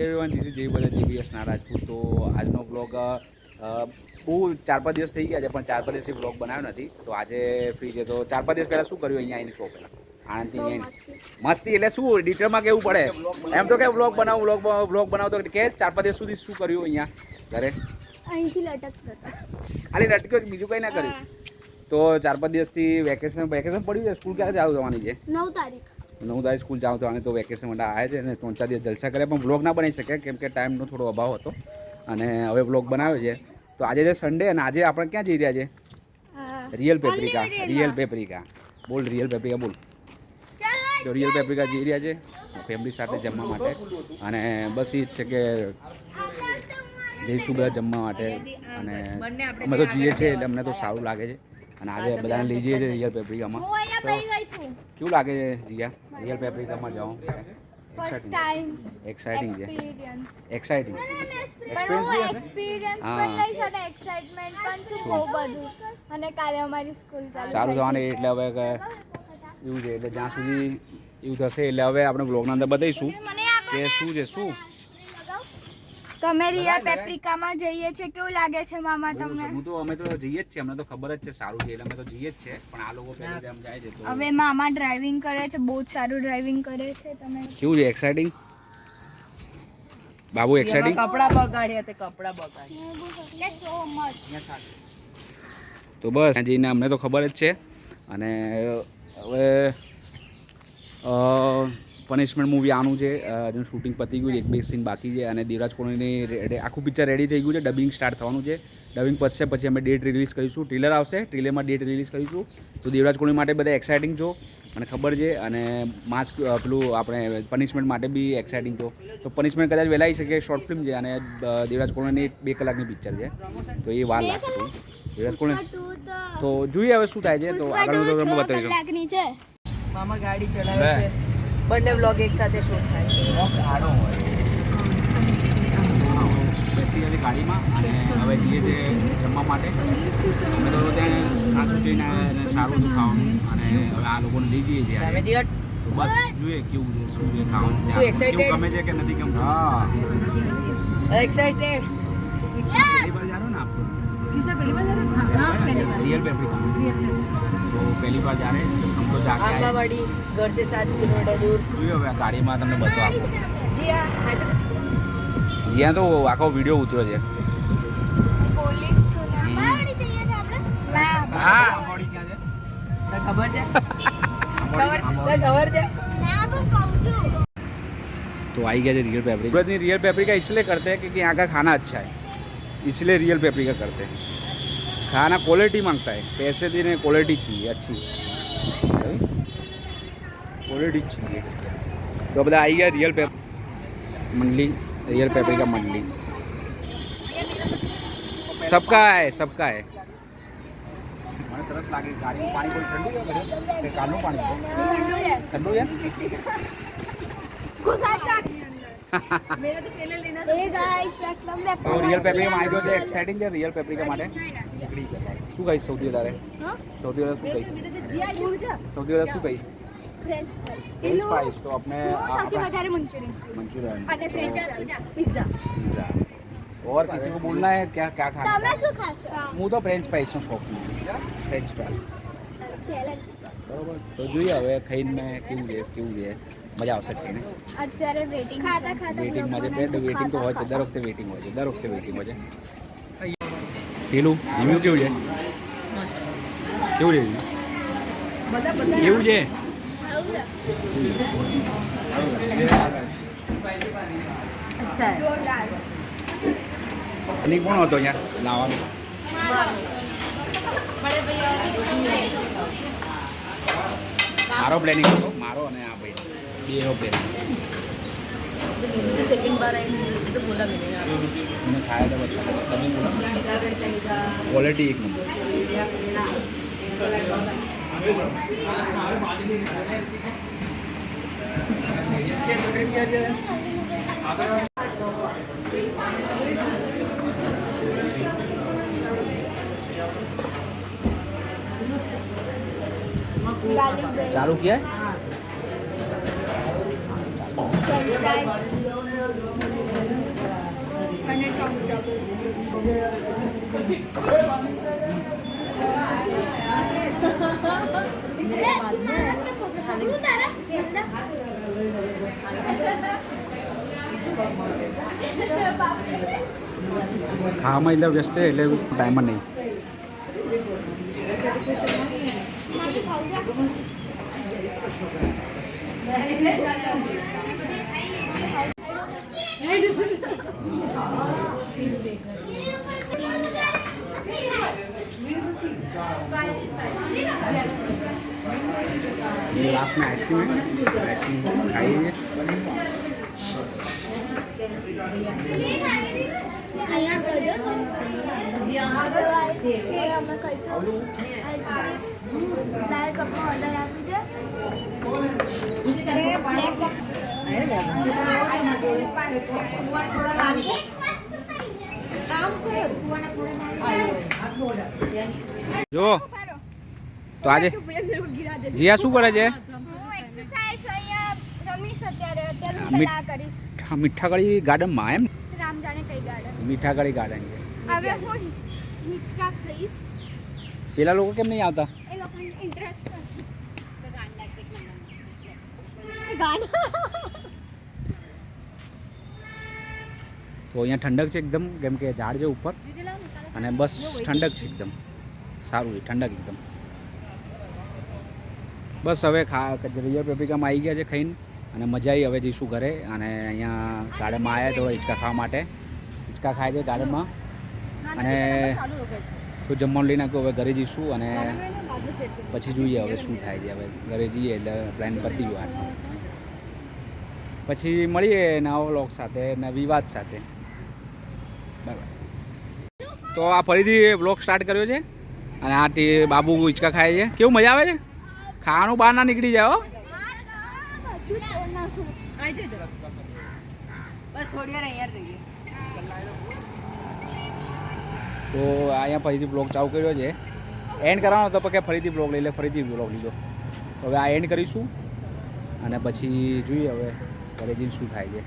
Everyone this is જય બધા GBS ના રાજપૂત. તો આજનો બ્લોગ બહુ 4-5 દિવસ થઈ ગયા છે, પણ 4-5 દિવસથી બ્લોગ બનાવ્યો નથી. તો આજે ફ્રી છે, તો 4-5 દિવસ પહેલાં શું કર્યું અહીંયા આવીને કહો પહેલાં. આણંદથી મસ્તી એટલે શું ડિટેલમાં કેવું પડે એમ તો કે બ્લોગ બનાવતો કે 4-5 દિવસ સુધી શું કર્યું અહીંયા ઘરે. અહીંથી લટકતા ખાલી લટક્યો, બીજું કંઈ ના કર્યું. તો 4-5 દિવસથી વેકેશન પડ્યું છે. સ્કૂલ ક્યારે ચાલુ થવાની છે? 9 તારીખ. 9 તારીખ સ્કૂલ ચાલુ થવાની. તો વેકેશન માટે આવ્યા છે અને 3-4 દિવસ જલસા કર્યા, પણ બ્લોગ ના બનાવી શક્યા કેમ કે ટાઈમનો થોડો અભાવ હતો. અને હવે બ્લોગ બનાવ્યો છે. તો આજે છે સન્ડે અને આજે આપણે ક્યાં જઈ રહ્યા છે? Real paprika. બોલ રિયલ પેપ્રિકા બોલ. તો રિયલ પેપ્રિકા જઈ રહ્યા છે ફેમિલી સાથે જમવા માટે. અને બસ એ જ છે કે જઈશું બધા જમવા માટે. અને અમે તો જઈએ છીએ એટલે અમને તો સારું લાગે છે. અને આજે બધાને લઈ જઈએ છીએ રિયલ પેપ્રિકામાં. કેવું લાગે છે જીયા રિયલ પેપ્રિકામાં જાઓ? ફર્સ્ટ ટાઈમ એક્સાઇટિંગ છે. એક્સાઇટિંગ એક્સપિરિયન્સ પણ લઈ શકે, એક્સાઇટમેન્ટ પણ છે બહુ બધું. અને કાલે અમારી સ્કૂલ ચાલુ થવાની એટલે હવે એવું છે. એટલે જ્યાં સુધી એવું થશે એટલે હવે આપણે બ્લોગના અંદર બતાવીશું કે શું છે શું. તમે રિયલ પેપ્રિકામાં જઈએ છે, કેવું લાગે છે મામા તમને? અમે તો જઈએ જ છે, અમને તો ખબર જ છે સારું છે એટલે અમે તો જઈએ જ છે. પણ આ લોકો પહેલી ટાઈમ જાય છે. તો હવે મામા ડ્રાઇવિંગ કરે છે, બહુ જ સારું ડ્રાઇવિંગ કરે છે. તમે કેવું છે? એક્સાઇટિંગ બાબુ? એક્સાઇટિંગ કપડા બગાડ્યા તે કપડા બગાડ્યા સો મચ. તો બસ ત્યાં જઈને અમને તો ખબર જ છે. અને હવે પનિશમેન્ટ મૂવી આનું છે, જેનું શૂટિંગ પતી ગયું છે, 1-2 સીન બાકી છે. અને દેવરાજ કોહલીની આખું પિક્ચર રેડી થઈ ગયું છે. ડબિંગ સ્ટાર્ટ થવાનું છે. ડબિંગ પતશે પછી અમે ડેટ રિલીઝ કરીશું. ટ્રેલર આવશે, ટ્રેલરમાં ડેટ રિલીઝ કરીશું. તો દેવરાજ કોહલી માટે બધા એક્સાઇટિંગ છો, મને ખબર છે. અને માસ્ક પેલું આપણે પનિશમેન્ટ માટે બી એક્સાઇટિંગ છો. તો પનિશમેન્ટ કદાચ વહેલા આવી શકે. શોર્ટ ફિલ્મ છે અને દેવરાજ કોહલીની 2 કલાકની પિક્ચર છે, તો એ વાર લાગશે. દેવરાજ કોહલી તો જોઈએ હવે શું થાય છે. તો આગળ બતાવીશું. મામા ગાડી ચલાવે છે, બંને વ્લોગ એક સાથે શૂટ થાય છે. બેસી ગાડીમાં અને હવે જઈએ છીએ જમવા માટે. અમે તો ત્યાં ખાસું જઈને સારું હતું ખાવાનું. અને હવે આ લોકોને લઈ જઈએ છીએ. તો બસ જોઈએ કેવું છે શું છે ખાવાનું. શું excited? ગમે છે કે નથી ગમતું? એક્સાઇટેડ. પહેલી બાર જાણો ને આપ તો रियल पेप्रिका तो पहली बार जा रहे हैं हम तो जाके आंबावाड़ी घर से 7 किलोमीटर दूर. જોયું હવે ગાડીમાં તમને બધું આપો. જીયા તો આખો વિડીયો ઉતર્યો છે. હા અંબાવાડી ક્યાં છે? ખબર છે? ખબર છે? तो आई गया रियल पेप्रिका. रियल पेप्रिका इसलिए करते हैं क्योंकि यहाँ का खाना अच्छा है, इसलिए रियल पेप्रिका करते हैं. खाना क्वालिटी मांगता है, पैसे देने क्वालिटी चाहिए, अच्छी क्वालिटी चाहिए. तो બધા આવી ગયા रियल मंडली, रियल पेप्रिका मंडली. सबका है મને તરસ લાગે. ગાડીનું પાણી કોઈ ઠંડુ છે કે કારનું પાણી ઠંડુ છે? તો રિયલ પેપ્રિકા આવી ગયો છે. એક્સાઇટિંગ છે રિયલ પેપ્રિકા માટે. શું કહીશ સૌથી વધારે? સૌથી વધારે શું કહીશ? French fries. તો આપણે मंचूरियन અને पिज्जा. और किसी को बोलना है क्या क्या खाना? તમે શું ખાશો? હું તો ફ્રેન્ચ ફ્રાઈઝનો શોખીન. ફ્રેન્ચ ફ્રાઈઝ ચેલેન્જ બરોબર. તો જોઈએ હવે ખાઈને કેવું છે મજા આવશે ખાઈને. અત્યારે વેટિંગ ખાતા વેટિંગમાં છે. વેટિંગ તો હોય છે, દર વખતે વેટિંગ હોય છે. પેલું રિવ્યુ કેવું છે? કેવું છે? કેવું છે? અચ્છા જોરદાર. અને કોણ હતો અહીંયા લાવવાનું? મારો પ્લેનિંગ હતો, મારો અને આ ભાઈ બેનો પ્લેનિંગ. तो सेकंड बार आई तो बोला मैंने मैंने खाया था बच्चा तभी बोला क्वालिटी एक नंबर. चालू किया है. ખાવામાં એટલે વ્યસ્ત છે એટલે ટાઈમ જ નહીં. ये लास्ट में आइसक्रीम है, आइसक्रीम खाइए. અહીંયા કરજો તો હવે અમે કહીશું આઈસ્ક્રીમ લાલ કપમાં ઓર્ડર આપી છે જો તો આજે જીયા શું કરે છે? હું એક્સરસાઇઝ અહીંયા રમીશ અત્યારે હું મી- પહેલા કરીશ મીઠાગળી ગાર્ડનમાં એમ? રામ જાણે કઈ ગાર્ડન મીઠાગળી ગાર્ડન છે. હવે હું હિચકા થઈશ પેલા લોકો કેમ નહીં આવતા? એ લોકોને ઇન્ટરેસ્ટ તો અહીંયા ઠંડક છે એકદમ, કેમ કે ઝાડ છે ઉપર અને બસ ઠંડક છે એકદમ સારું છે, ઠંડક એકદમ. બસ હવે રિયલ પેપ્રિકામાં આવી ગયા છે ખાઈને અને મજા આવી. હવે જઈશું ઘરે અને અહીંયા ગાર્ડનમાં આવ્યા તો હિંચકા ખાવા માટે. હિંચકા ખાય છે ગાર્ડનમાં અને તો જમવાનું લઈને આપ્યું. હવે ઘરે જઈશું અને પછી જોઈએ હવે શું થાય છે. હવે ઘરે જઈએ એટલે પ્લાન પતી ગયો આજનો. પછી મળીએ નવા વ્લોગ સાથે નવી વાત સાથે. બાય. તો આ ફરીથી વ્લોગ સ્ટાર્ટ કર્યો છે અને આ બાબુ હિંચકા ખાય છે. કેવું મજા આવે છે? ખાવાનું બહાર ના નીકળી જાય હો. બસ થોડી વાર અહીંયા જ રહીએ. તો અહીંયા ફરીથી બ્લોગ ચાલુ કર્યો છે. એન્ડ કરવાનો હતો પણ કે ફરીથી બ્લોગ લઈ લે, ફરીથી બ્લોગ લીધો. તો હવે આ એન્ડ કરીશું અને પછી જોઈએ હવે ઘરે જઈને શું થાય છે.